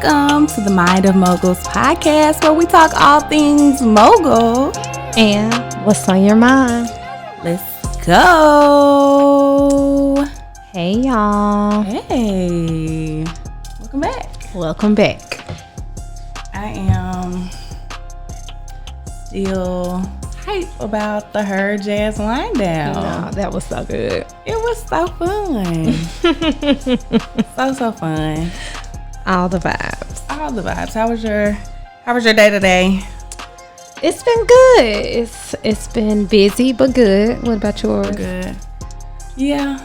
Welcome to the Mind of Moguls podcast, where we talk all things mogul and what's on your mind. Let's go. Hey, y'all. Hey. Welcome back. Welcome back. I am still hype about the Her Jazz Wind Down. No, that was so good. It was so fun. so fun. All the vibes. How was your day today? It's been good. It's been busy but good. What about yours? Good. Yeah.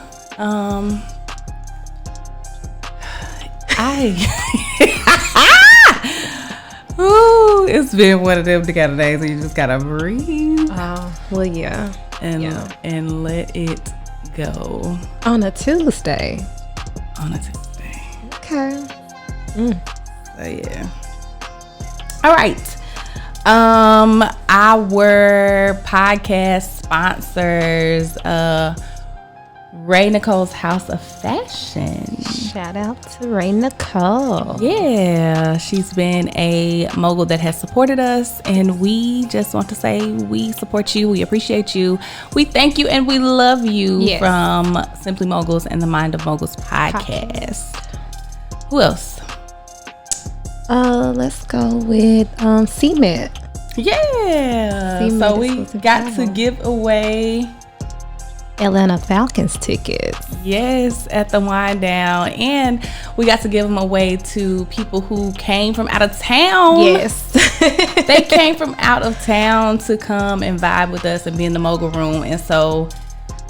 It's been one of them kind of days where you just gotta breathe. Oh, well, yeah. And let it go. On a Tuesday. Okay. So yeah. All right. Our podcast sponsors, Nicole's Haus of Fashion. Shout out to Nicole. Yeah, she's been a mogul that has supported us, and we just want to say we support you, we appreciate you, we thank you, and we love you. Yes. From Simply Moguls and the Mind of Moguls podcast. Who else? Let's go with Cement. Yeah. Cement, so we got to give away Atlanta Falcons tickets. Yes, at the wind down, and we got to give them away to people who came from out of town. Yes. They came from out of town to come and vibe with us and be in the mogul room, and so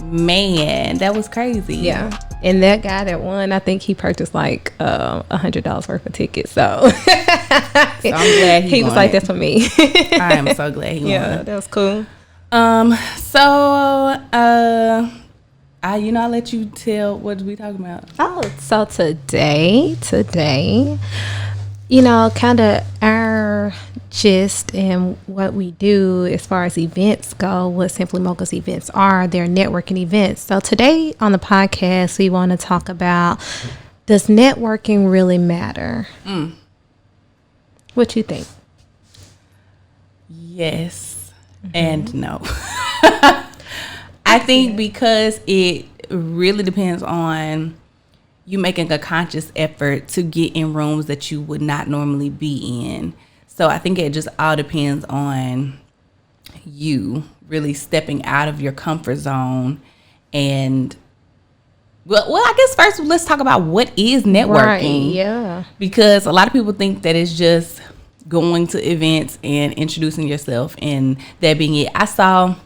man, that was crazy. Yeah. And that guy that won, I think he purchased like $100 worth of tickets. So I'm glad he was like, that's for me. I am so glad he won. Yeah, that was cool. I'll let you tell what we talking about. Oh, so today, kind of our gist and what we do as far as events go, what Simply Moguls events are, they're networking events. So today on the podcast, we want to talk about, does networking really matter? What you think? Yes and no. I think because it really depends on you making a conscious effort to get in rooms that you would not normally be in. So I think it just all depends on you really stepping out of your comfort zone. And well, I guess first let's talk about what is networking. Right, yeah. Because a lot of people think that it's just going to events and introducing yourself and that being it. I saw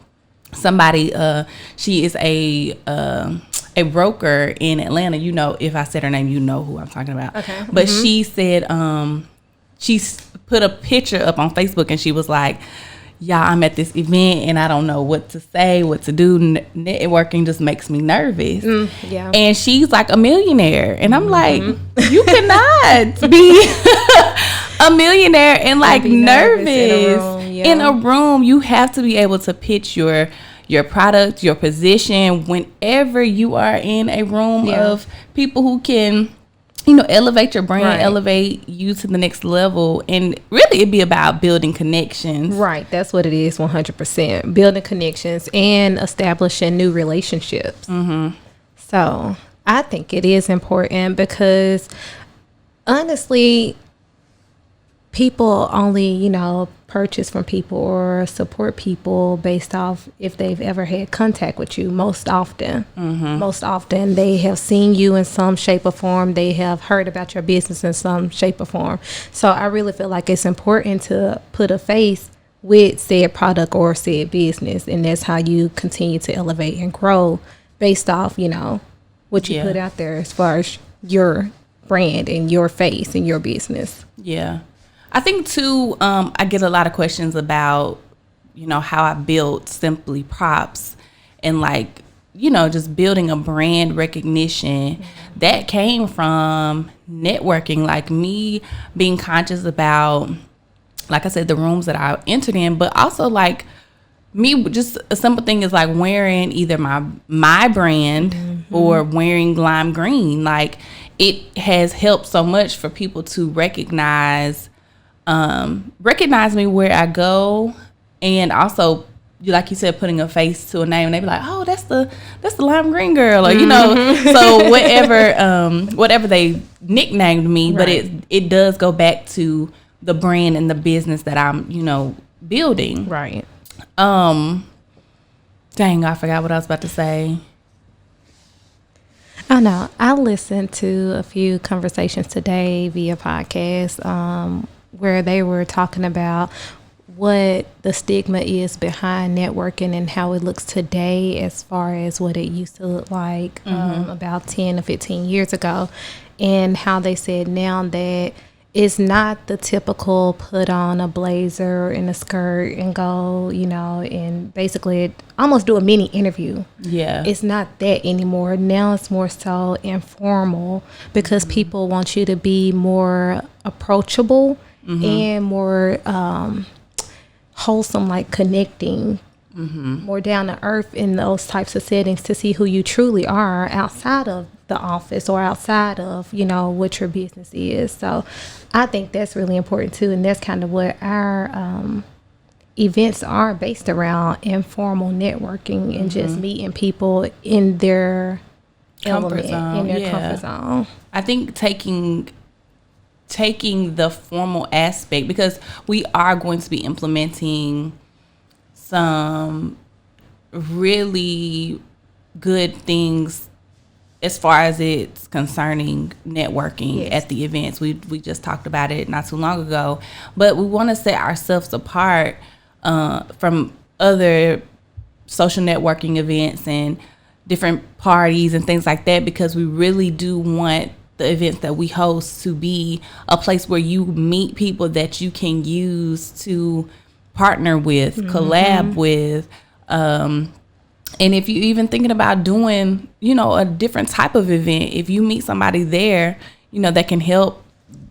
somebody, she is a broker in Atlanta. If I said her name, you know who I'm talking about. Okay. But she said, she put a picture up on Facebook and she was like, y'all, I'm at this event and I don't know what to say, what to do. Networking just makes me nervous. Yeah. And she's like a millionaire. And I'm like, you cannot be a millionaire and like nervous in a room. You have to be able to pitch your product, your position, whenever you are in a room of people who can, elevate your brand, elevate you to the next level. And really it'd be about building connections. Right. That's what it is. 100%. Building connections and establishing new relationships. So I think it is important because honestly, people only, purchase from people or support people based off if they've ever had contact with you. Most often they have seen you in some shape or form. They have heard about your business in some shape or form. So I really feel like it's important to put a face with said product or said business, and that's how you continue to elevate and grow based off what you put out there as far as your brand and your face and your business. Yeah. I think too, I get a lot of questions about, how I built Simply Props and just building a brand recognition that came from networking, like me being conscious about, like I said, the rooms that I entered in, but also like me, just a simple thing is like wearing either my brand or wearing lime green. Like it has helped so much for people to recognize me where I go, and also, like you said, putting a face to a name, and they be like, oh, that's the lime green girl, or so whatever they nicknamed me, but it does go back to the brand and the business that I'm building. Right. Dang, I forgot what I was about to say. I know. I listened to a few conversations today via podcast where they were talking about what the stigma is behind networking and how it looks today as far as what it used to look like about 10 or 15 years ago, and how they said now that it's not the typical put on a blazer and a skirt and go, and basically almost do a mini interview. Yeah. It's not that anymore. Now it's more so informal because people want you to be more approachable and more wholesome, like connecting, more down to earth in those types of settings to see who you truly are outside of the office or outside of what your business is. So I think that's really important too, and that's kind of what our events are based around: informal networking and just meeting people in their comfort zone. Comfort zone. I think taking the formal aspect, because we are going to be implementing some really good things as far as it's concerning networking at the events. We just talked about it not too long ago, but we want to set ourselves apart from other social networking events and different parties and things like that, because we really do want the events that we host to be a place where you meet people that you can use to partner with, collab with, and if you're even thinking about doing, a different type of event, if you meet somebody there, that can help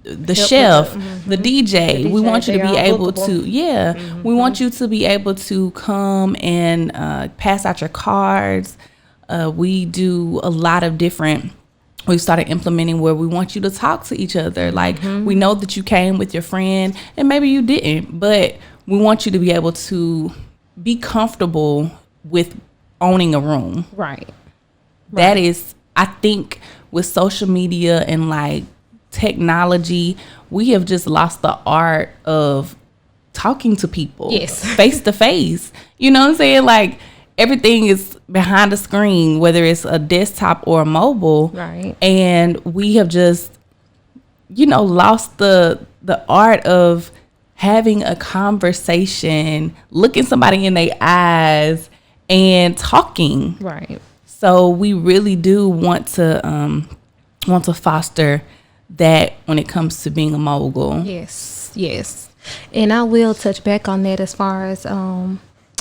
the chef, the DJ, we want you to be able to, we want you to be able to come and pass out your cards. We do a lot of different, we've started implementing where we want you to talk to each other. Like, we know that you came with your friend and maybe you didn't, but we want you to be able to be comfortable with owning a room. Right. That is, I think, with social media and like technology, we have just lost the art of talking to people face to face. You know what I'm saying? Like, everything is behind a screen, whether it's a desktop or a mobile. Right. And we have just, lost the art of having a conversation, looking somebody in their eyes and talking. Right. So we really do want to foster that when it comes to being a mogul. Yes. And I will touch back on that as far as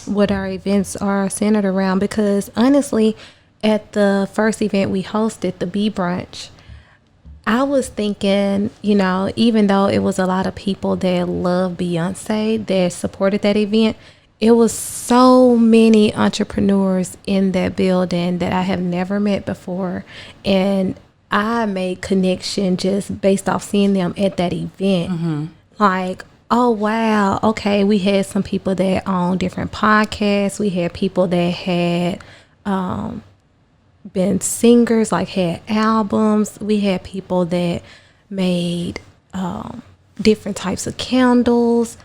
what our events are centered around, because honestly, at the first event we hosted, the Brunch, I was thinking, even though it was a lot of people that love Beyonce that supported that event, it was so many entrepreneurs in that building that I have never met before. And I made connection just based off seeing them at that event. Like, oh, wow. Okay. We had some people that own different podcasts. We had people that had been singers, like had albums. We had people that made different types of candles.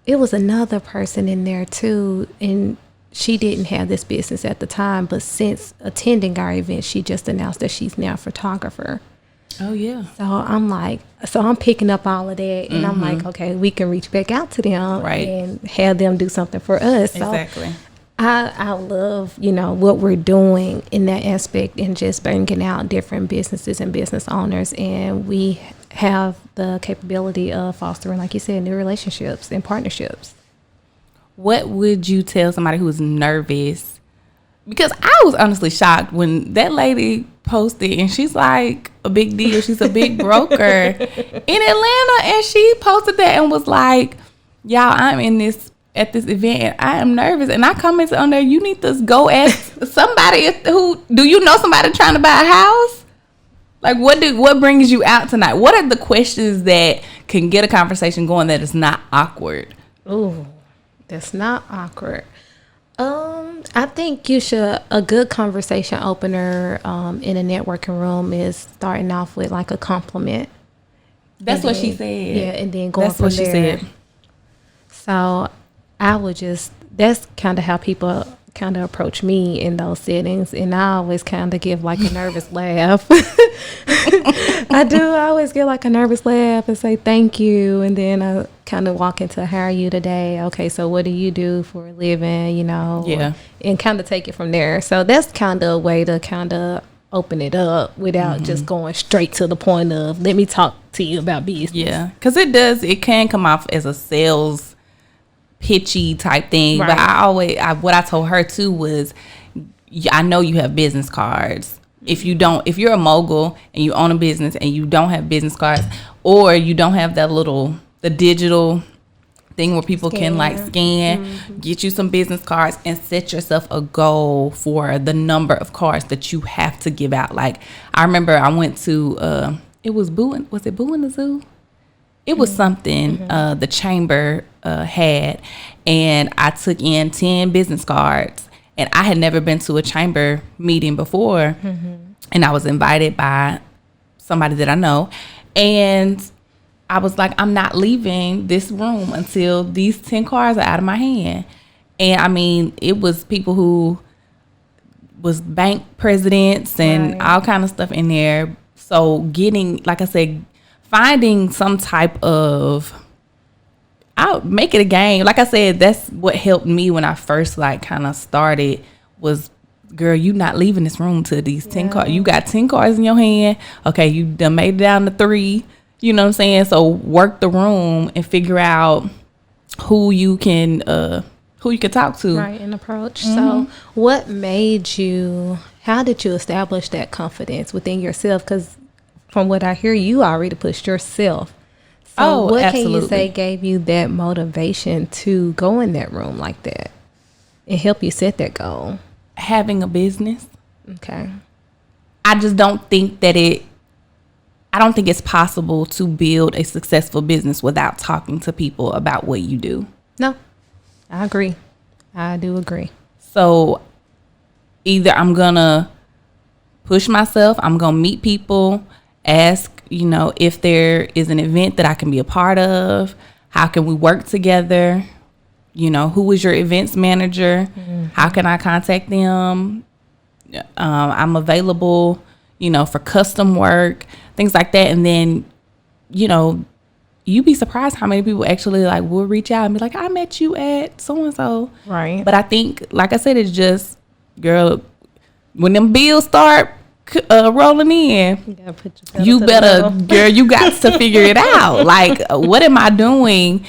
It was another person in there too, and she didn't have this business at the time, but since attending our event, she just announced that she's now a photographer. Oh yeah. So I'm picking up all of that, and I'm like, okay, we can reach back out to them and have them do something for us. Exactly. So I love, what we're doing in that aspect and just bringing out different businesses and business owners. And we have the capability of fostering, like you said, new relationships and partnerships. What would you tell somebody who's nervous? Because I was honestly shocked when that lady posted, and she's like a big deal. She's a big broker in Atlanta, and she posted that and was like, y'all, I'm at this event and I am nervous. And I commented on there, you need to go ask somebody do you know somebody trying to buy a house? Like, what brings you out tonight? What are the questions that can get a conversation going that is not awkward? Ooh, that's not awkward. I think a good conversation opener in a networking room is starting off with like a compliment. That's what she said. Yeah, and then going from there. That's what she said. So that's kind of how people kind of approach me in those settings, and I always kind of give like a nervous laugh. I always get like a nervous laugh and say thank you, and then I kind of walk into how are you today? Okay, so what do you do for a living? And kind of take it from there. So that's kind of a way to kind of open it up without just going straight to the point of let me talk to you about business. Yeah, because it can come off as a sales pitchy type thing, right. But what I told her too was, I know you have business cards. If you're a mogul and you own a business and you don't have business cards, or you don't have the digital thing where people can like scan, get you some business cards and set yourself a goal for the number of cards that you have to give out. Like, I remember I went to it was Boo in the Zoo? It was something the chamber had, and I took in 10 business cards, and I had never been to a chamber meeting before, and I was invited by somebody that I know, and I was like, I'm not leaving this room until these 10 cards are out of my hand. And I mean, it was people who was bank presidents and all kind of stuff in there. So getting, like I said, finding some type of, I'll make it a game. Like I said, that's what helped me when I first like kind of started was, girl, you not leaving this room till these 10 cards. You got 10 cards in your hand. Okay, you done made it down to 3. You know what I'm saying? So work the room and figure out who you can talk to. Right, and approach. So how did you establish that confidence within yourself? Because from what I hear, you already pushed yourself. So what absolutely. Can you say gave you that motivation to go in that room like that and help you set that goal? Having a business. Okay. I just don't think I don't think it's possible to build a successful business without talking to people about what you do. No, I agree. I do agree. So either I'm going to push myself, I'm going to meet people, ask, if there is an event that I can be a part of, how can we work together? Who is your events manager? How can I contact them? I'm available, for custom work, things like that. And then, you'd be surprised how many people actually like will reach out and be like, I met you at so-and-so. Right. But I think, like I said, it's just, girl, when them bills start rolling in, you better, girl, you got to figure it out. Like, what am I doing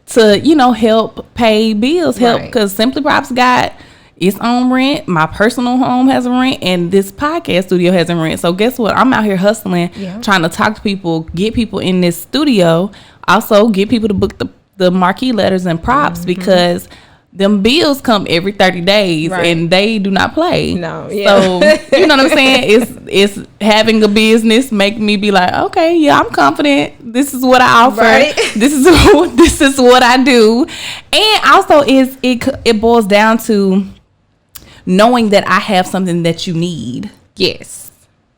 to, help pay bills, because Simply Props got its own rent, my personal home has a rent, and this podcast studio has a rent. So guess what? I'm out here hustling, trying to talk to people, get people in this studio, also get people to book the marquee letters and props, because them bills come every 30 days and they do not play. No, yeah. So, you know what I'm saying? It's having a business make me be like, okay, yeah, I'm confident. This is what I offer. Right. This is what I do. And also it boils down to knowing that I have something that you need. Yes.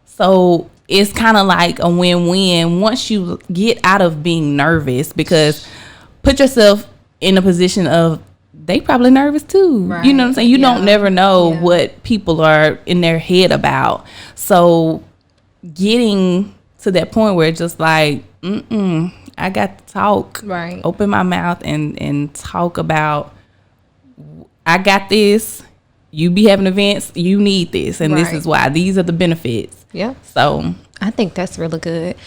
So it's kind of like a win-win once you get out of being nervous, because put yourself in a position of, they probably nervous too. Right. You know what I'm saying? You don't never know what people are in their head about. So getting to that point where it's just like, I got to talk. Right. Open my mouth and talk about, I got this. You be having events, you need this, and this is why. These are the benefits. Yeah. So I think that's really good.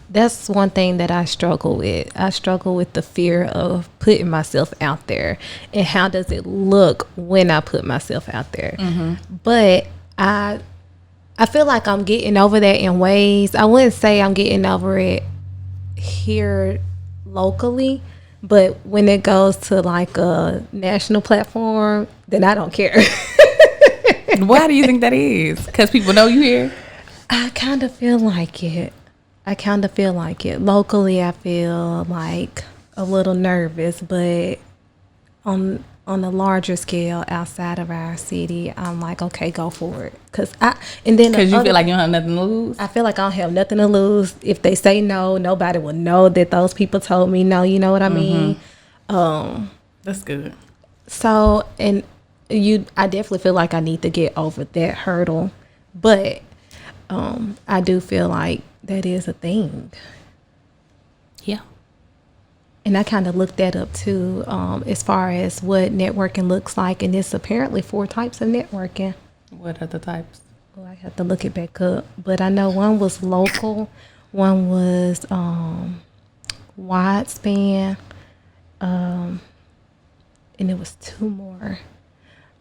That's one thing that I struggle with. I struggle with the fear of putting myself out there, and how does it look when I put myself out there. But I feel like I'm getting over that in ways. I wouldn't say I'm getting over it here locally, but when it goes to like a national platform, then I don't care. Why do you think that is? Because people know you here? I kind of feel like it. Locally, I feel like a little nervous, but on a larger scale outside of our city, I'm like, okay, go for it. Because you feel like you don't have nothing to lose? I feel like I don't have nothing to lose. If they say no, nobody will know that those people told me no. You know what I mean? That's good. So, I definitely feel like I need to get over that hurdle. But I do feel like that is a thing. Yeah. And I kind of looked that up too, as far as what networking looks like. And it's apparently 4 types of networking. What are the types? Oh, I have to look it back up. But I know one was local, one was wide span, and it was 2 more.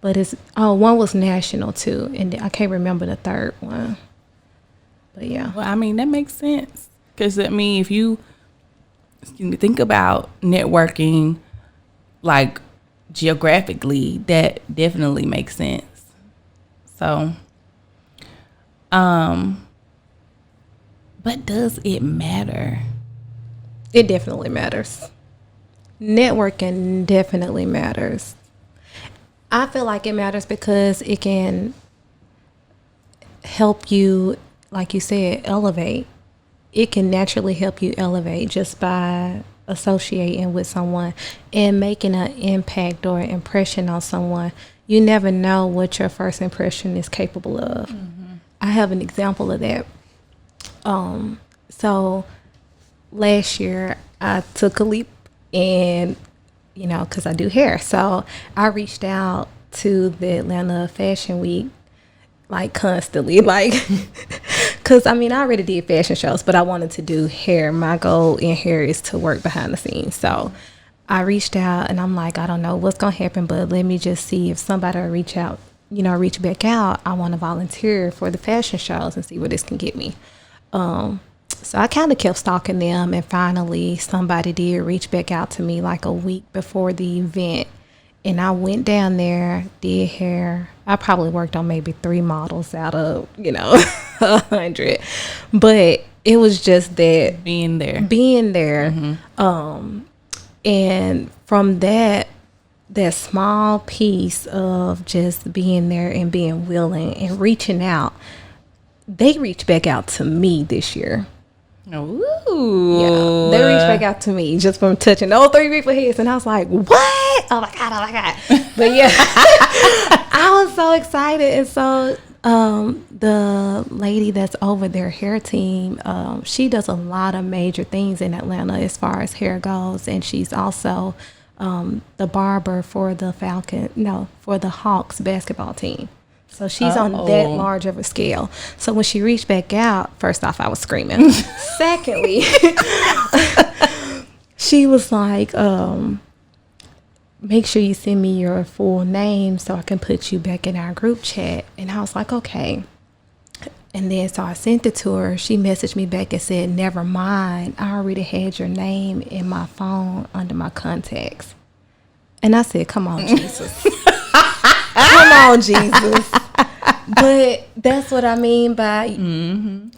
But one was national too, and I can't remember the third one. But yeah. Well, I mean, that makes sense. Because, I mean, if you think about networking, like, geographically, that definitely makes sense. So, but does it matter? It definitely matters. Networking definitely matters. I feel like it matters because it can help you, like you said, elevate. It can naturally help you elevate just by associating with someone and making an impact or impression on someone. You never know what your first impression is capable of. Mm-hmm. I have an example of that. So last year I took a leap and, because I do hair. So I reached out to the Atlanta Fashion Week, like, constantly, like, because, I already did fashion shows, but I wanted to do hair. My goal in hair is to work behind the scenes. So I reached out and I'm like, I don't know what's going to happen, but let me just see if somebody will reach back out. I want to volunteer for the fashion shows and see where this can get me. So I kind of kept stalking them, and finally somebody did reach back out to me like a week before the event. And I went down there, did hair. I probably worked on maybe 3 models out of, 100. But it was just that being there. Mm-hmm. And from that small piece of just being there and being willing and reaching out, they reached back out to me this year. Ooh. Yeah, they reached back out to me just from touching those 3 people's heads, and I was like, what? Oh my god. But yeah, I was so excited. And so the lady that's over their hair team, she does a lot of major things in Atlanta as far as hair goes, and she's also the barber for the Hawks basketball team. So she's on that large of a scale. So when she reached back out, first off, I was screaming. Secondly, she was like, make sure you send me your full name so I can put you back in our group chat. And I was like, okay. And then so I sent it to her. She messaged me back and said, never mind. I already had your name in my phone under my contacts. And I said, come on, Jesus. Come on, Jesus. But that's what I mean by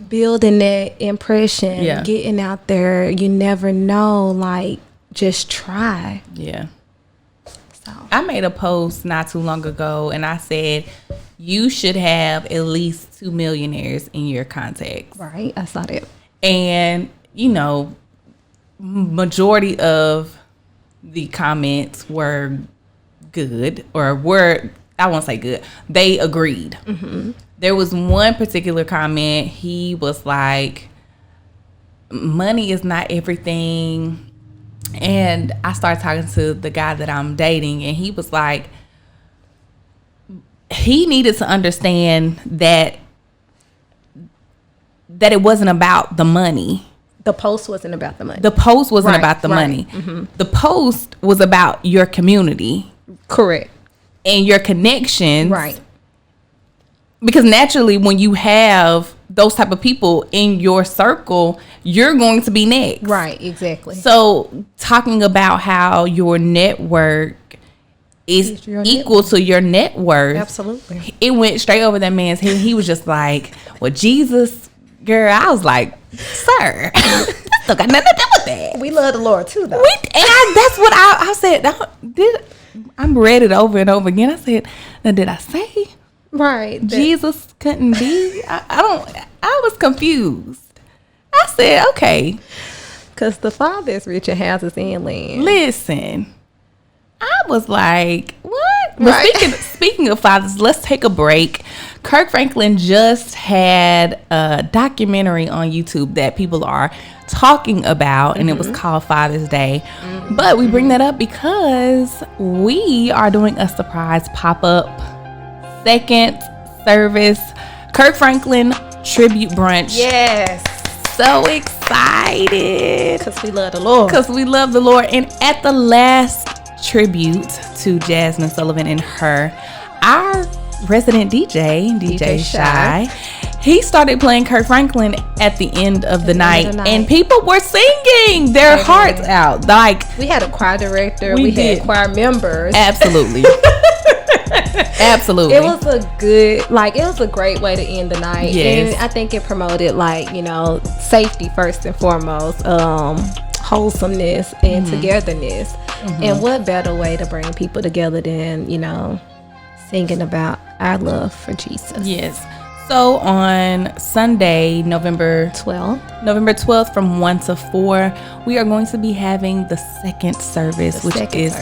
building that impression, getting out there. You never know, like, just try. Yeah. So I made a post not too long ago, and I said, you should have at least 2 millionaires in your contacts. Right, I saw that. And, majority of the comments were good, I won't say good. They agreed. Mm-hmm. There was one particular comment. He was like, money is not everything. And I started talking to the guy that I'm dating, and he was like, he needed to understand that it wasn't about the money. The post wasn't about the money. The post wasn't about the money. Mm-hmm. The post was about your community. Correct. And your connections. Right. Because naturally, when you have those type of people in your circle, you're going to be next. Right, exactly. So talking about how your network is equal to your net worth. Absolutely. It went straight over that man's head. He was just like, well, Jesus, girl. I was like, sir, that still got nothing to do with that. We love the Lord too, though. That's what I said. I'm read it over and over again. I said, now did I say right Jesus couldn't be? I was confused. I said, okay. Because the Father is rich in houses and land. Listen, I was like, what? Right. But speaking of fathers, let's take a break. Kirk Franklin just had a documentary on YouTube that people are talking about, and it was called Father's Day. But we bring that up because we are doing a surprise pop-up second service Kirk Franklin tribute brunch. Yes. So excited. Because we love the Lord. Because we love the Lord. And at the last tribute to Jasmine Sullivan and her, our resident DJ Shy, he started playing Kirk Franklin at the end of the night, and people were singing their hearts out. Like, we had a choir director, we had choir members. Absolutely. Absolutely. It was a great way to end the night. Yes. And I think it promoted, safety first and foremost, wholesomeness and togetherness. And what better way to bring people together than, singing about our love for Jesus. Yes. So on Sunday, November 12th from 1 to 4, we are going to be having the second service, which is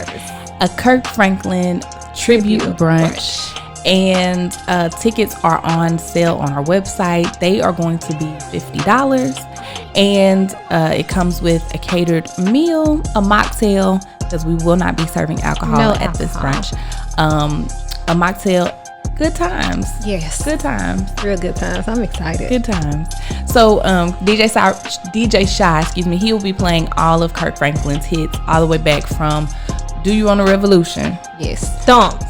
a Kirk Franklin tribute brunch. And tickets are on sale on our website. They are going to be $50. And it comes with a catered meal, a mocktail, because we will not be serving alcohol at this brunch. A mocktail, good times. Yes. Good times. Real good times. I'm excited. Good times. So DJ Shy, he will be playing all of Kirk Franklin's hits all the way back from Do You Want a Revolution? Yes. Stomp.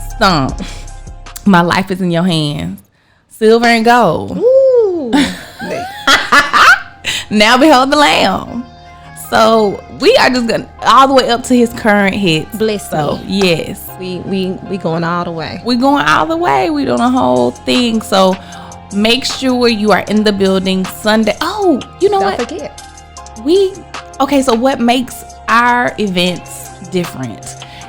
My Life Is in Your Hands. Silver and Gold. Ooh. Now Behold the Lamb. So we are just going all the way up to his current hits. Bless me. Yes. We going all the way. We're going all the way. We're doing a whole thing. So make sure you are in the building Sunday. Oh, you know what? Don't forget. So what makes our events different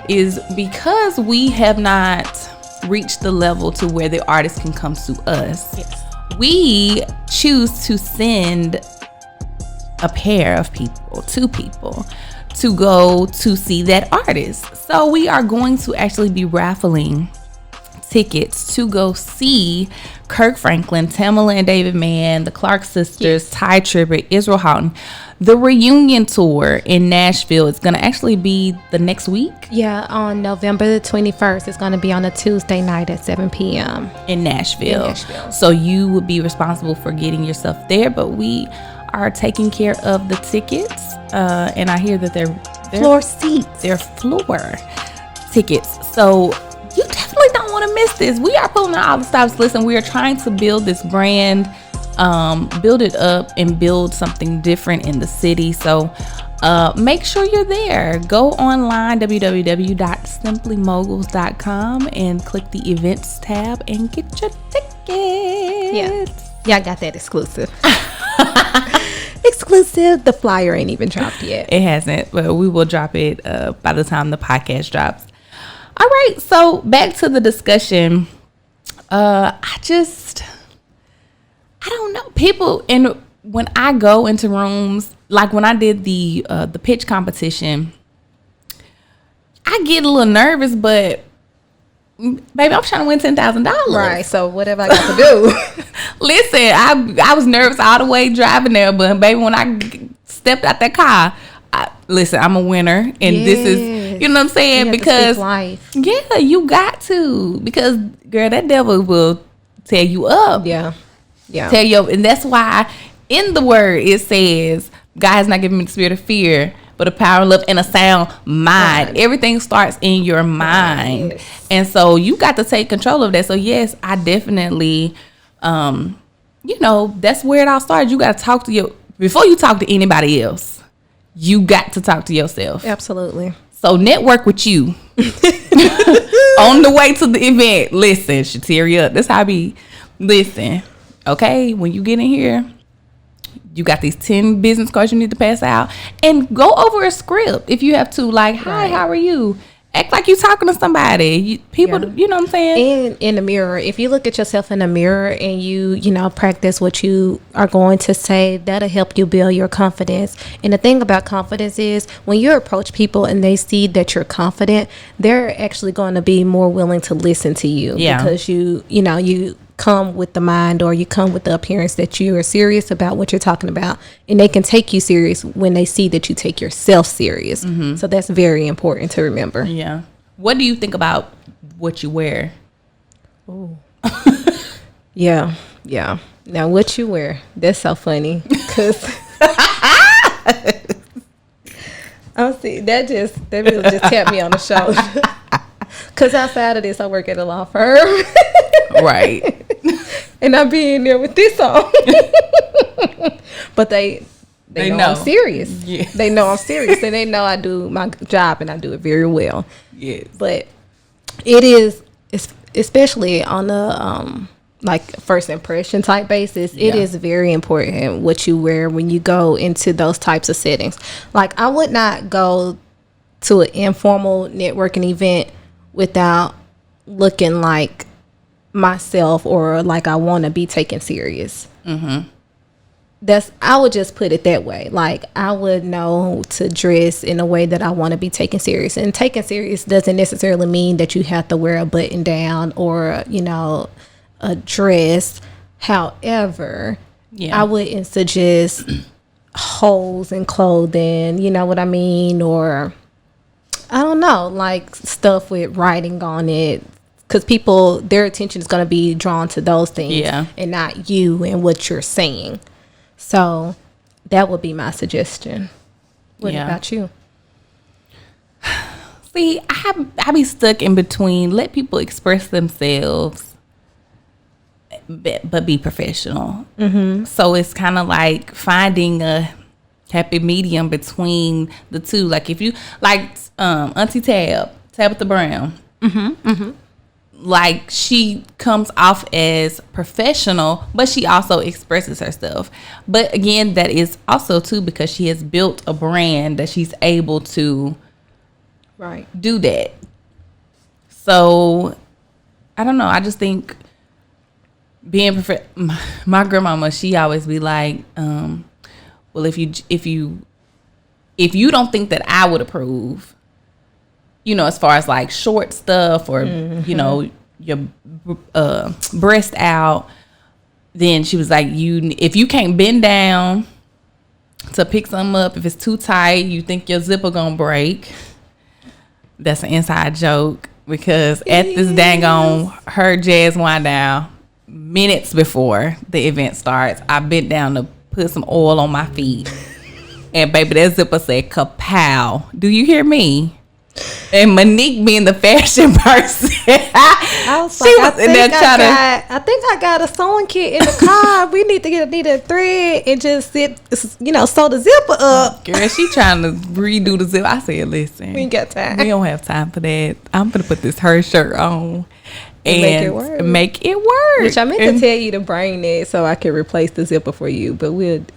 is because we have not reached the level to where the artist can come to us. Yes. We choose to send a pair of people, 2 people, to go to see that artist. So we are going to actually be raffling tickets to go see Kirk Franklin, Tamala and David Mann, the Clark Sisters, Ty Tribbett, Israel Houghton. The reunion tour in Nashville is going to actually be the next week. Yeah, on November the 21st. It's going to be on a Tuesday night at 7 p.m. in Nashville. So you would be responsible for getting yourself there, but we are taking care of the tickets. And I hear that they're floor seats. They're floor tickets. So you definitely don't want to miss this. We are pulling out all the stops. Listen, we are trying to build this brand, build it up and build something different in the city. So make sure you're there. Go online, www.simplymoguls.com, and click the events tab and get your tickets. Y'all got that exclusive. Exclusive. The flyer ain't even dropped yet. It hasn't, but we will drop it by the time the podcast drops. All right, so back to the discussion. I don't know. People, and when I go into rooms, like when I did the pitch competition, I get a little nervous, but baby, I'm trying to win $10,000. Right. So whatever I got to do. Listen, I was nervous all the way driving there, but baby, when I stepped out that car, I'm a winner, and this is, you know what I'm saying? Because yeah, you got to, because girl, that devil will tear you up. Yeah. Tell you, and that's why in the word it says, God has not given me the spirit of fear, but a power of love and a sound mind. Everything starts in your mind. Yes. And so you got to take control of that. So yes, I definitely, that's where it all started. You got to talk to before you talk to anybody else, you got to talk to yourself. Absolutely. So network with you. On the way to the event, listen, Shateria, this how I be. Listen, okay, when you get in here, you got these 10 business cards you need to pass out, and go over a script if you have to. Like, hi, how are you? Act like you talking to somebody. People, you know what I'm saying? And in the mirror, if you look at yourself in the mirror and you practice what you are going to say, that'll help you build your confidence. And the thing about confidence is when you approach people and they see that you're confident, they're actually going to be more willing to listen to you because you come with the mind, or you come with the appearance that you are serious about what you're talking about, and they can take you serious when they see that you take yourself serious. So that's very important to remember. Yeah. What do you think about what you wear? Oh. Yeah. Now what you wear, that's so funny, because that really just tapped me on the shoulder. Because outside of this, I work at a law firm. Right. And I be in there with this on. But they know I'm serious. Yeah. They know I'm serious. And they know I do my job and I do it very well. Yes. But it is, especially on the like first impression type basis, it is very important what you wear when you go into those types of settings. Like, I would not go to an informal networking event without looking like myself, or like I want to be taken serious. I would just put it that way. Like, I would know to dress in a way that I want to be taken serious. And taken serious doesn't necessarily mean that you have to wear a button down or a dress. However, I wouldn't suggest holes in clothing, you know what I mean, or I don't know, like stuff with writing on it, because people, their attention is going to be drawn to those things and not you and what you're saying. So that would be my suggestion. What about you? See, I be stuck in between. Let people express themselves, but be professional. So it's kind of like finding a happy medium between the two. Like, if you like Auntie Tabitha Brown, like, she comes off as professional, but she also expresses herself. But again, that is also too because she has built a brand that she's able to do that. So I don't know. I just think being my grandmama, she always be like, well, if you don't think that I would approve, as far as like short stuff or, your breast out, then she was like, if you can't bend down to pick something up, if it's too tight, you think your zipper gonna break. That's an inside joke, because at this dang on her jazz wind down, minutes before the event starts, I bent down to put some oil on my feet. And baby, that zipper said kapow. Do you hear me? And Minique, being the fashion person, I think I got a sewing kit in the car. We need a thread and just sew the zipper up. Girl, she trying to redo the zipper. I said, listen, we ain't got time. We don't have time for that. I'm gonna put this her shirt on and make it work. Which I meant to tell you to bring that so I can replace the zipper for you, but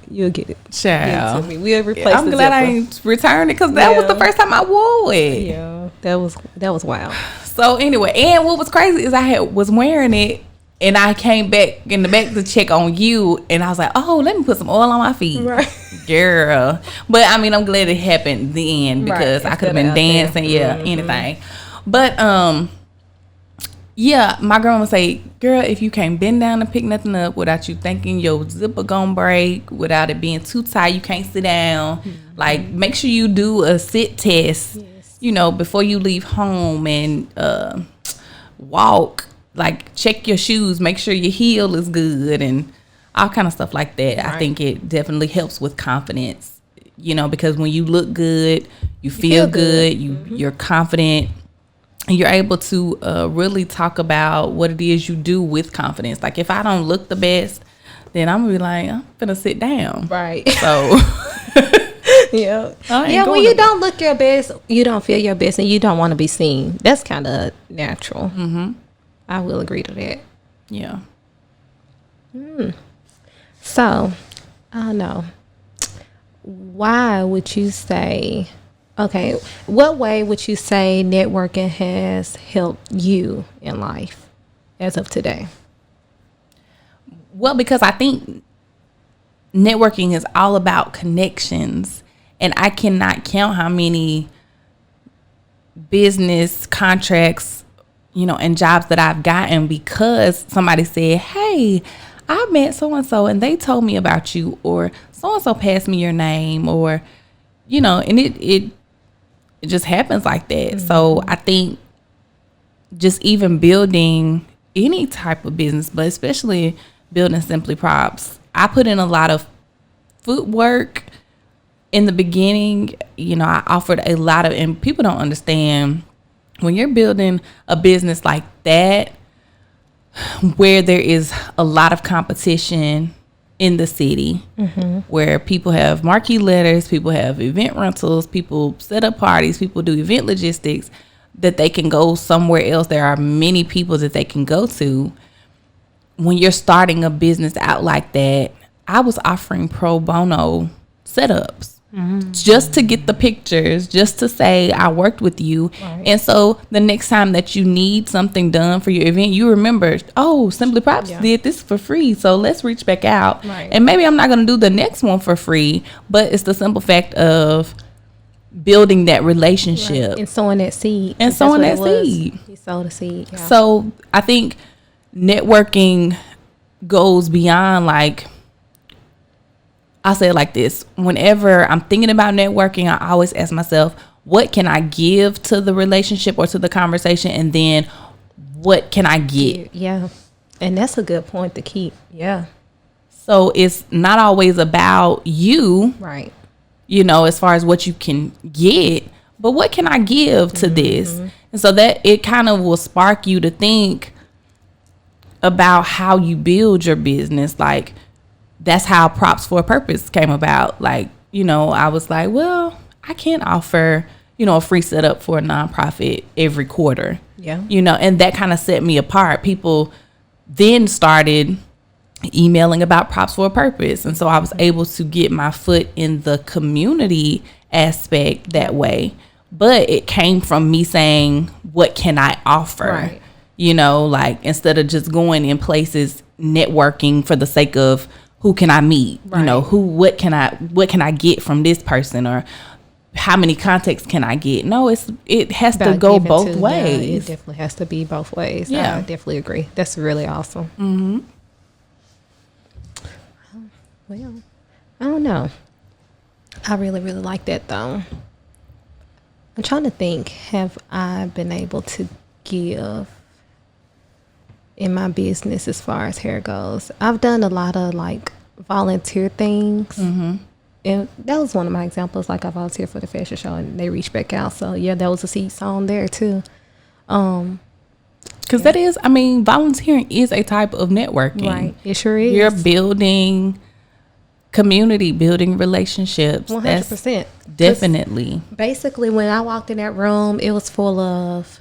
you'll get it. Child. Get it to me. We'll replace I'm the glad zipper. I ain't returned it, because that was the first time I wore it. Yeah, that was wild. So anyway, and what was crazy is I was wearing it, and I came back in the back to check on you, and I was like, oh, let me put some oil on my feet. Right. Girl. But I mean, I'm glad it happened then, because I could have been dancing, anything. But yeah, my grandma would say, girl, if you can't bend down and pick nothing up without you thinking your zipper gonna break, without it being too tight, you can't sit down. Like, make sure you do a sit test, before you leave home, and walk. Like, check your shoes, make sure your heel is good, and all kind of stuff like that. Right. I think it definitely helps with confidence, because when you look good, you feel good, you're confident. And you're able to really talk about what it is you do with confidence. Like, if I don't look the best, then I'm going to be like, I'm going to sit down. Right. So Yeah. When you don't look your best, you don't feel your best, and you don't want to be seen. That's kind of natural. Mm-hmm. I will agree to that. Yeah. So, I don't know. Why would you say, okay, what way would you say networking has helped you in life as of today? Well, because I think networking is all about connections, and I cannot count how many business contracts, and jobs that I've gotten because somebody said, hey, I met so-and-so and they told me about you, or so-and-so passed me your name, or, and it just happens like that. Mm-hmm. So I think just even building any type of business, but especially building Simply Props, I put in a lot of footwork in the beginning. I offered a lot of, and people don't understand when you're building a business like that, where there is a lot of competition in the city, mm-hmm. where people have marquee letters, people have event rentals, people set up parties, people do event logistics, that they can go somewhere else. There are many people that they can go to. When you're starting a business out like that, I was offering pro bono setups. Mm-hmm. Just to get the pictures, just to say I worked with you. Right. And so the next time that you need something done for your event, you remember, Simply Props did this for free, so let's reach back out. Right. And maybe I'm not going to do the next one for free, but it's the simple fact of building that relationship. Right. And sowing that seed. And sowing that seed. You sowed a seed. Yeah. So I think networking goes beyond, like, I'll say it like this. Whenever I'm thinking about networking, I always ask myself, what can I give to the relationship or to the conversation? And then what can I get? Yeah. And that's a good point to keep. Yeah. So it's not always about you. Right. As far as what you can get, but what can I give to this? And so that it kind of will spark you to think about how you build your business. Like, that's how Props for a Purpose came about. Like, I was like, well, I can't offer, a free setup for a nonprofit every quarter. Yeah. And that kind of set me apart. People then started emailing about Props for a Purpose. And so I was able to get my foot in the community aspect that way. But it came from me saying, what can I offer? Right. Like, instead of just going in places networking for the sake of, who can I meet? Right. What can I get from this person, or how many contacts can I get? No, it has to go both ways. Yeah, it definitely has to be both ways. Yeah. I definitely agree. That's really awesome. Mm-hmm. Well, I don't know. I really, really like that though. I'm trying to think, have I been able to give in my business as far as hair goes? I've done a lot of like volunteer things. Mm-hmm. And that was one of my examples. Like, I volunteered for the fashion show and they reached back out. So yeah, that was a seed sown there too. Because that is, volunteering is a type of networking. Right. It sure is. You're building community, building relationships. 100%. Definitely. Basically, when I walked in that room, it was full of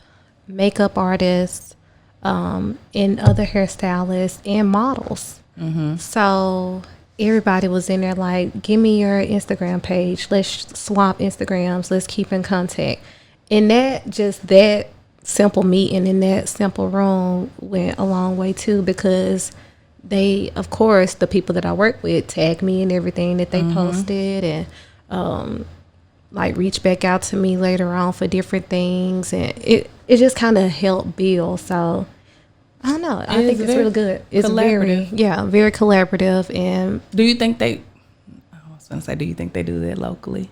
makeup artists, and other hairstylists and models. Mm-hmm. So everybody was in there like, give me your Instagram page. Let's swap Instagrams. Let's keep in contact. And that simple meeting in that simple room went a long way too, because they, of course, the people that I work with tag me in everything that they posted, and like reach back out to me later on for different things, and it just kind of helped build. So I don't know. I think it's really good. It's very collaborative. And do you think they? I was gonna say, do you think they do that locally?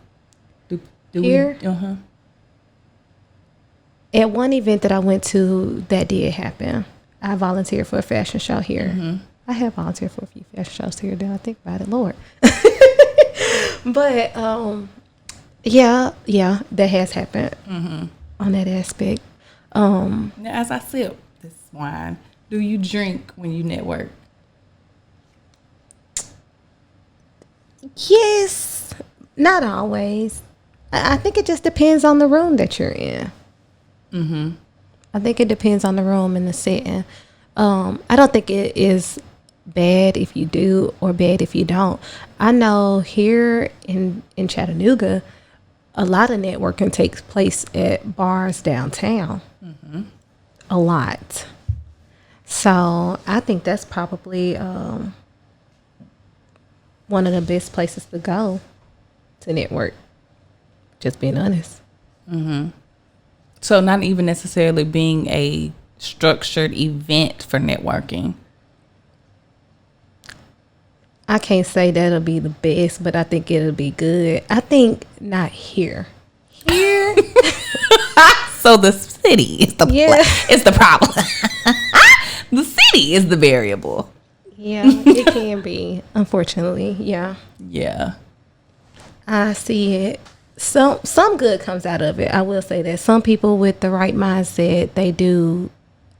Do here? At one event that I went to, that did happen. I volunteered for a fashion show here. Mm-hmm. I have volunteered for a few fashion shows here. Now I think about it, Lord. But yeah, that has happened on that aspect. Now, as I sip this wine, do you drink when you network? Yes, Not always. I think it just depends on the room that you're in. Mm-hmm. I think it depends on the room and the setting. I don't think it is bad if you do or bad if you don't. I know here in Chattanooga, a lot of networking takes place at bars downtown. Mm-hmm. A lot. So I think that's probably one of the best places to go to network. Just being honest. Mm-hmm. So not even necessarily being a structured event for networking. I can't say that'll be the best, but I think it'll be good. I think not here. Here. So the city is is the problem. The city is the variable. Yeah, it can be, unfortunately. Yeah. Yeah. I see it. Some good comes out of it. I will say that some people with the right mindset, they do,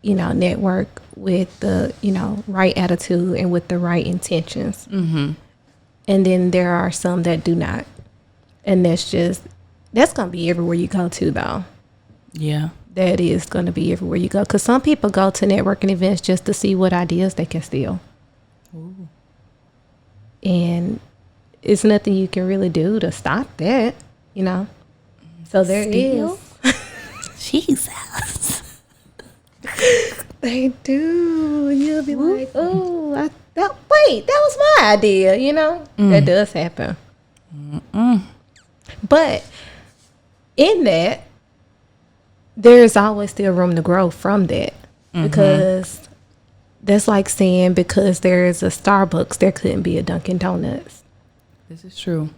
network with the, right attitude and with the right intentions. Mm-hmm. And then there are some that do not. And that's going to be everywhere you go to, though. Yeah. That is going to be everywhere you go. Because some people go to networking events just to see what ideas they can steal. Ooh. And it's nothing you can really do to stop that, So there Steal? is. Jesus. They do. You'll be like, oh, that was my idea, That does happen. Mm-mm. But in that, there's always still room to grow from that. Mm-hmm. Because that's like saying because there is a Starbucks, there couldn't be a Dunkin' Donuts. This is true.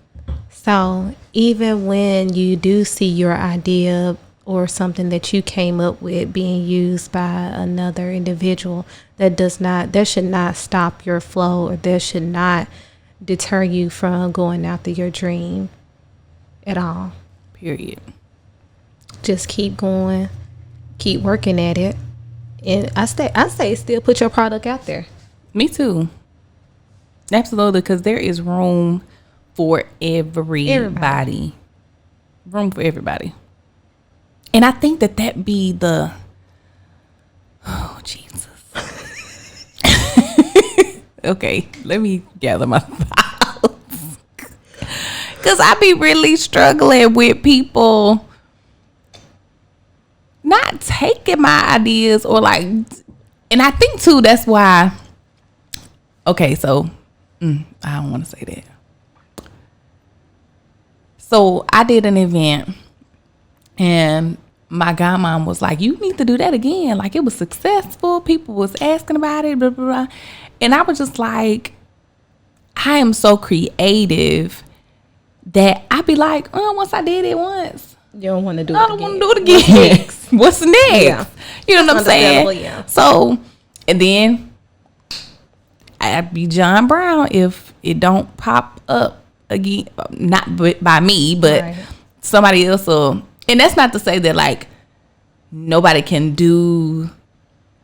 So even when you do see your idea or something that you came up with being used by another individual, that should not stop your flow, or that should not deter you from going after your dream at all. Period. Just keep going, keep working at it. And I say still put your product out there. Me too. Absolutely, because there is room for everybody. Room for everybody. And I think that be the, oh, Jesus. Okay, let me gather my thoughts. Because I be really struggling with people not taking my ideas or like, and I think too, that's why, okay, so I don't want to say that. So I did an event and my godmom was like, you need to do that again. Like, it was successful. People was asking about it, blah, blah, blah. And I was just like, I am so creative that I be like, oh, once I did it once. You don't want to do it I don't want to do it again. What's next? Yeah. You know what I'm saying? Yeah. So, and then I'd be John Brown if it don't pop up again. Not by me, but right. Somebody else will. And that's not to say that like nobody can do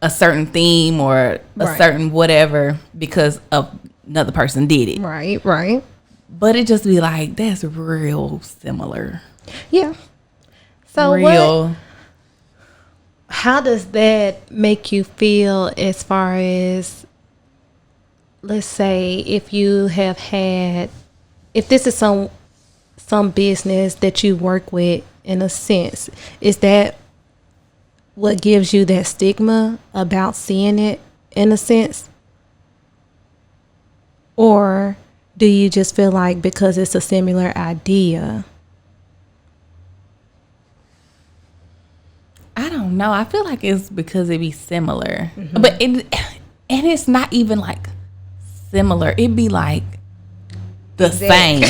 a certain theme or a right. certain whatever because of another person did it. Right, right. But it just be like, that's real similar. Yeah. So real. How does that make you feel as far as, let's say, if this is some business that you work with, in a sense, is that what gives you that stigma about seeing it, in a sense? Or do you just feel like because it's a similar idea? I don't know. I feel like it's because it be similar. Mm-hmm. But it's not even like similar. It'd be like the same.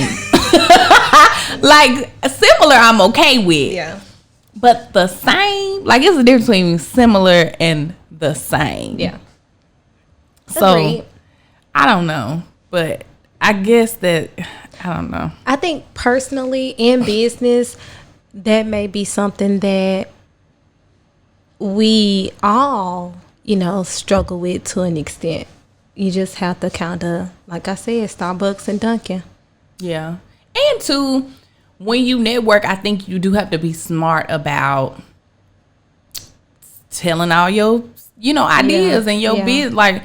Like similar I'm okay with. Yeah. But the same, like it's a difference between similar and the same. Yeah. So Agreed. I don't know. But I guess that I don't know. I think personally in business, that may be something that we all, struggle with to an extent. You just have to kind of, like I said, Starbucks and Dunkin'. Yeah. And two, when you network, I think you do have to be smart about telling all your, ideas and your business. Like,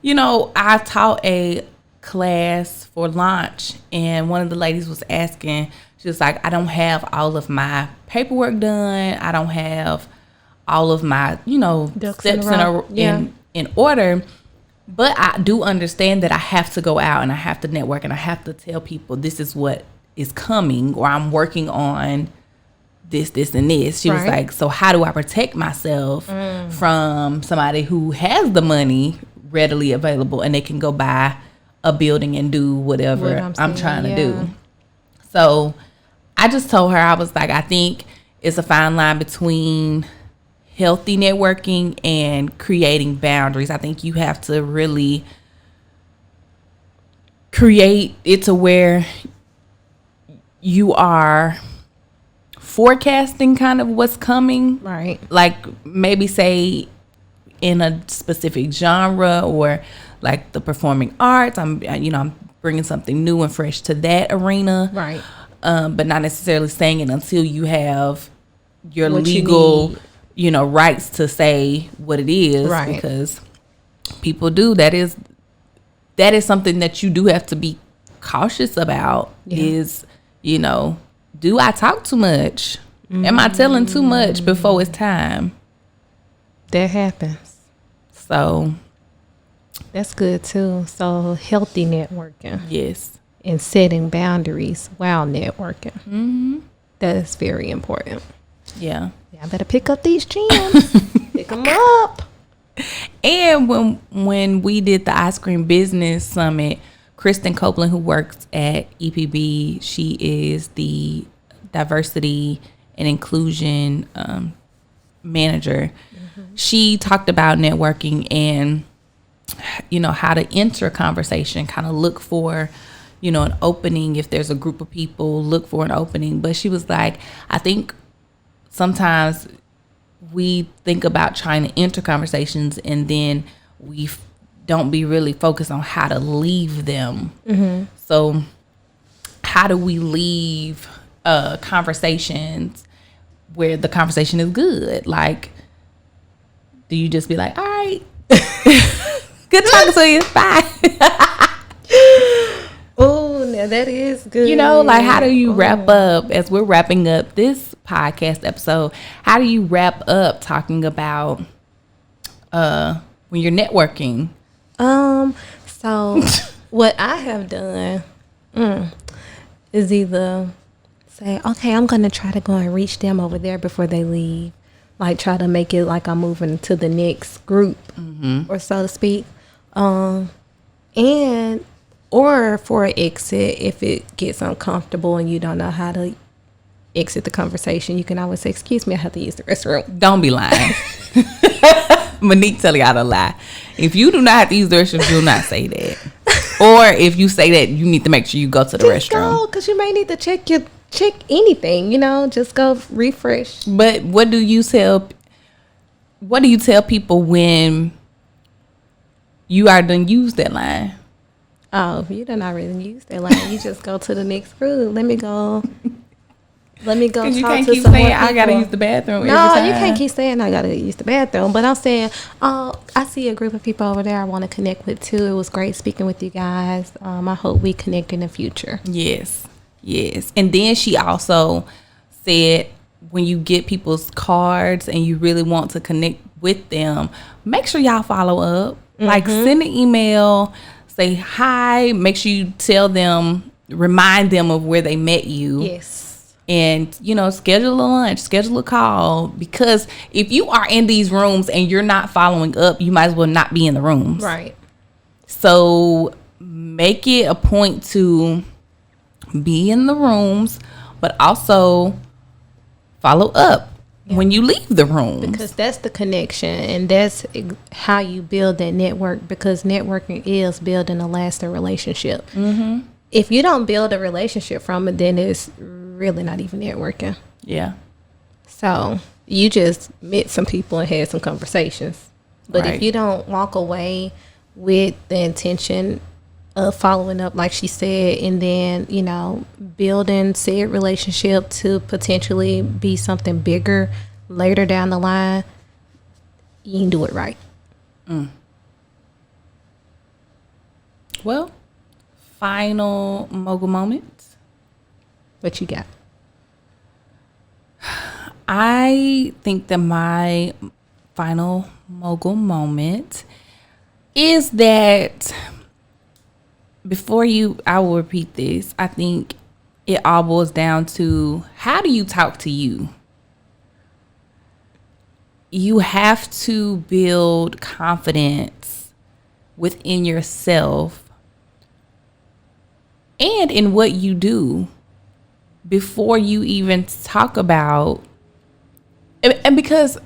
I taught a class for launch, and one of the ladies was asking, she was like, I don't have all of my paperwork done. I don't have all of my, steps in order. But I do understand that I have to go out and I have to network and I have to tell people this is what is coming, or I'm working on this, and this. She was like, so how do I protect myself from somebody who has the money readily available and they can go buy a building and do whatever I'm trying to do? So I just told her, I was like, I think it's a fine line between healthy networking and creating boundaries. I think you have to really create it to where you are forecasting kind of what's coming. Right. Like maybe say in a specific genre, or like the performing arts, I'm bringing something new and fresh to that arena. Right. But not necessarily saying it until you have your legal, rights to say what it is. Right. Because people do. That is something that you do have to be cautious about. Is, do I talk too much? Am I telling too much before it's time? That happens. So that's good too. So healthy networking. Yes. And setting boundaries while networking. That is very important. Yeah. I better pick up these gems. Pick them up. And when we did the Ice Cream Business Summit, Kristen Copeland, who works at EPB, she is the diversity and inclusion manager. She talked about networking and, how to enter a conversation, kind of look for, an opening. If there's a group of people, look for an opening. But she was like, I think sometimes we think about trying to enter conversations and then we don't be really focused on how to leave them. So how do we leave conversations where the conversation is good? Like, do you just be like, all right, good talking to you, bye? Oh, now that is good. Like, how do you wrap up, as we're wrapping up this podcast episode, how do you wrap up talking about when you're networking? So what I have done is either say, okay, I'm going to try to go and reach them over there before they leave. Like, try to make it like I'm moving to the next group, or so to speak. Or for an exit, if it gets uncomfortable and you don't know how to exit the conversation, you can always say, excuse me, I have to use the restroom. Don't be lying. Monique tell y'all to lie. If you do not have to use the restroom, do not say that. Or if you say that, you need to make sure you go to the restroom. Because you may need to check anything, just go refresh. But what do you tell people when you are done use that line? Oh, if you done already use that line, you just go to the next room. Let me go talk to some more people. You can't keep saying I gotta use the bathroom every time. You can't keep saying I gotta use the bathroom. But I'm saying, I see a group of people over there I want to connect with too. It was great speaking with you guys. I hope we connect in the future. Yes. And then she also said, when you get people's cards and you really want to connect with them, make sure y'all follow up. Like, send an email, say hi, make sure you tell them, remind them of where they met you. Yes. And, schedule a lunch, schedule a call. Because if you are in these rooms and you're not following up, you might as well not be in the rooms. Right. So make it a point to be in the rooms, but also follow up when you leave the room. Because that's the connection, and that's how you build that network, because networking is building a lasting relationship. If you don't build a relationship from it, then it's really not even networking. Yeah. So you just met some people and had some conversations. But if you don't walk away with the intention following up, like she said, and then, you know, building said relationship to potentially be something bigger later down the line, you can do it right. Well, final mogul moments. What you got? I think that my final mogul moment is that I will repeat this. I think it all boils down to, how do you talk to you? You have to build confidence within yourself and in what you do before you even talk about, and because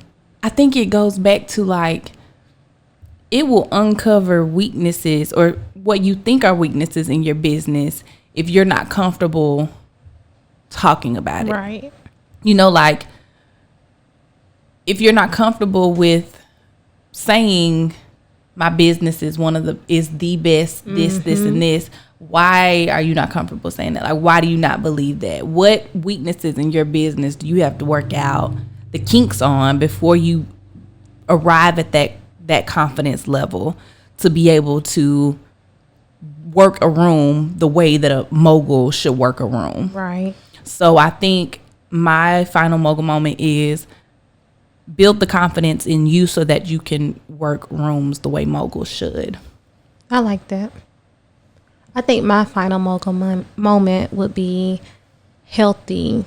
I think it goes back to, like, it will uncover weaknesses or what you think are weaknesses in your business if you're not comfortable talking about it. Right. You know, like, if you're not comfortable with saying my business is the best, this, and this, why are you not comfortable saying that? Like, why do you not believe that? What weaknesses in your business do you have to work out the kinks on before you arrive at that confidence level to be able to work a room the way that a mogul should work a room? Right. So I think my final mogul moment is build the confidence in you so that you can work rooms the way moguls should. I like that. I think my final mogul moment would be healthy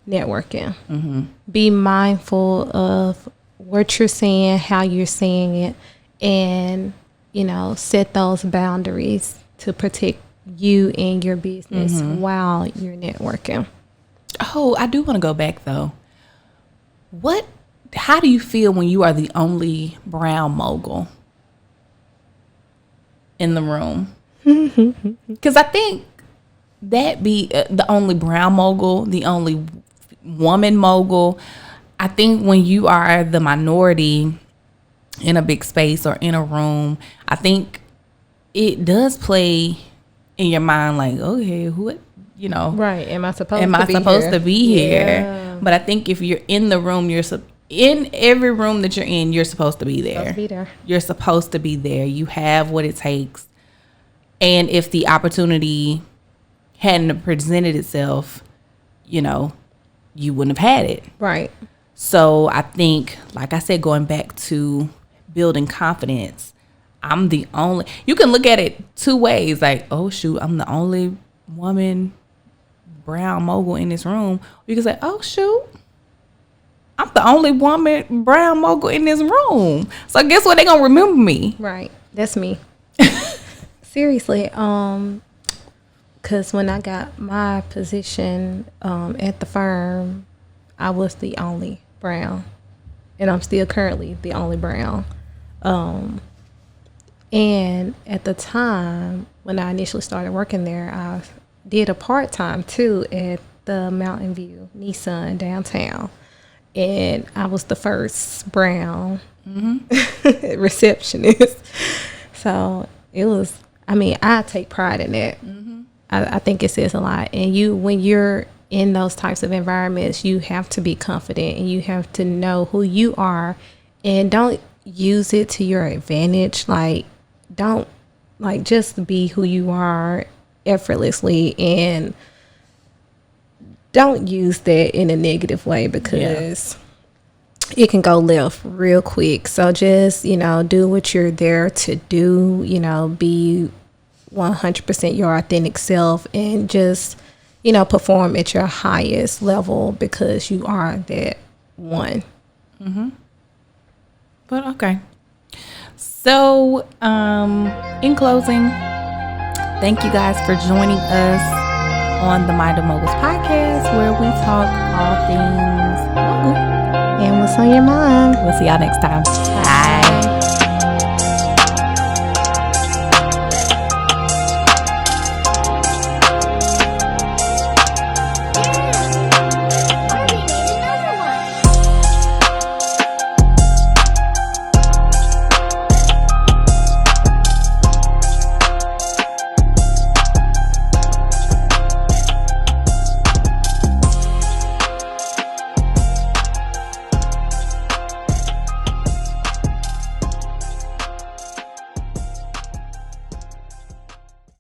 networking. Mm-hmm. Be mindful of what you're saying, how you're saying it, and, you know, set those boundaries to protect you and your business while you're networking. Oh, I do want to go back though. How do you feel when you are the only brown mogul in the room? Because I think that be the only brown mogul, the only woman mogul. I think when you are the minority in a big space or in a room, I think it does play in your mind, like, okay, what, you know, right? Am I supposed to be here? Yeah. But I think if you're in the room, in every room that you're in, you're supposed to be there. You're supposed to be there. You have what it takes. And if the opportunity hadn't presented itself, you know, you wouldn't have had it. Right. So I think, like I said, going back to building confidence, you can look at it two ways. Like, oh, shoot, I'm the only woman, brown mogul in this room. You can say, oh, shoot, I'm the only woman, brown mogul in this room. So guess what? They're going to remember me. Right. That's me. Seriously. Because when I got my position at the firm, I was the only brown. And I'm still currently the only brown. And at the time, when I initially started working there, I did a part-time too at the Mountain View Nissan downtown. And I was the first brown receptionist. So it was, I take pride in that. I think it says a lot. And when you're in those types of environments, you have to be confident and you have to know who you are, and don't use it to your advantage. Don't just be who you are effortlessly, and don't use that in a negative way, because it can go left real quick. So just, do what you're there to do, be 100% your authentic self, and just, perform at your highest level, because you are that one. But okay. So, in closing, thank you guys for joining us on the MindofMoguls Podcast, where we talk all things mogul. And what's on your mind? We'll see y'all next time. Bye.